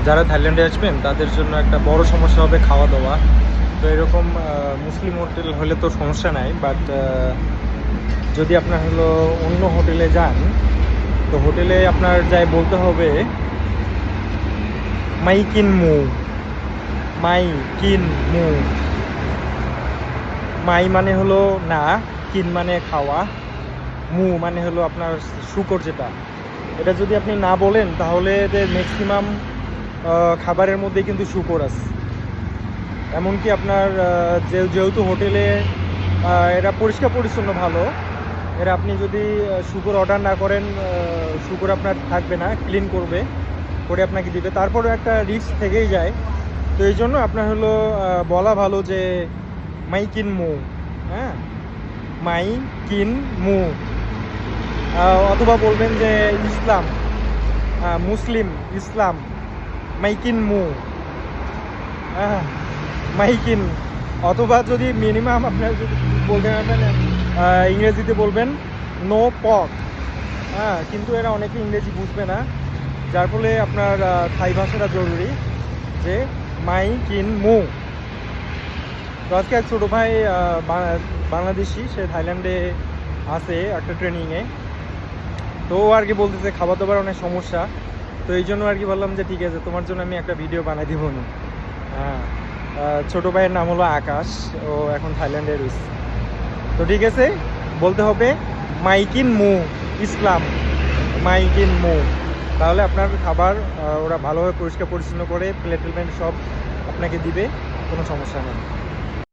যারা থাইল্যান্ডে আসবেন তাদের জন্য একটা বড় সমস্যা হবে খাওয়া দাওয়া। তো এরকম মুসলিম হোটেল হলে তো সমস্যা নাই, বাট যদি আপনার হলো অন্য হোটেলে যান, তো হোটেলে আপনার যাই বলতে হবে মাই কিন মু, মাই কিন মু। মাই মানে হলো না, কিন মানে খাওয়া, মু মানে হলো আপনার শুকর যেটা। এটা যদি আপনি না বলেন তাহলে এদের ম্যাক্সিমাম খাবারের মধ্যে কিন্তু শুকর আছে। এমনকি আপনার যেহেতু হোটেলে এরা পরিষ্কার পরিচ্ছন্ন ভালো, এরা আপনি যদি শুকর অর্ডার না করেন, শুকর আপনার থাকবে না, ক্লিন করবে, করে আপনাকে দিবে। তারপরেও একটা রিস্ক থেকেই যায়। তো এই জন্য আপনার হলো বলা ভালো যে মাই কিন মু, হ্যাঁ, মাই কিন মু। অথবা বলবেন যে ইসলাম, মুসলিম, ইসলাম, মাইকিন মু, হ্যাঁ, মাইকিন। অথবা যদি মিনিমাম আপনার যদি বলতে পারেন ইংরেজিতে বলবেন নো পক, হ্যাঁ, কিন্তু এরা অনেকে ইংরেজি বুঝবে না, যার ফলে আপনার থাই ভাষাটা জরুরি, যে মাই কিন মু। তো আজকে এক ছোটো ভাই বাংলাদেশি, সে থাইল্যান্ডে আছে একটা ট্রেনিংয়ে। তো ও আর কি বলতেছে খাবার দাবার অনেক সমস্যা। তো এই জন্য আর কি বললাম যে ঠিক আছে, তোমার জন্য আমি একটা ভিডিও বানাই দিব না। হ্যাঁ, ছোটো ভাইয়ের নাম হলো আকাশ, ও এখন থাইল্যান্ডে রয়েছে। তো ঠিক আছে, বলতে হবে মাইকিন মু, ইসলাম, মাইকিন মু। তাহলে আপনার খাবার ওরা ভালোভাবে পরিষ্কার পরিচ্ছন্ন করে প্লেট সব আপনাকে দিবে, কোনো সমস্যা নেই।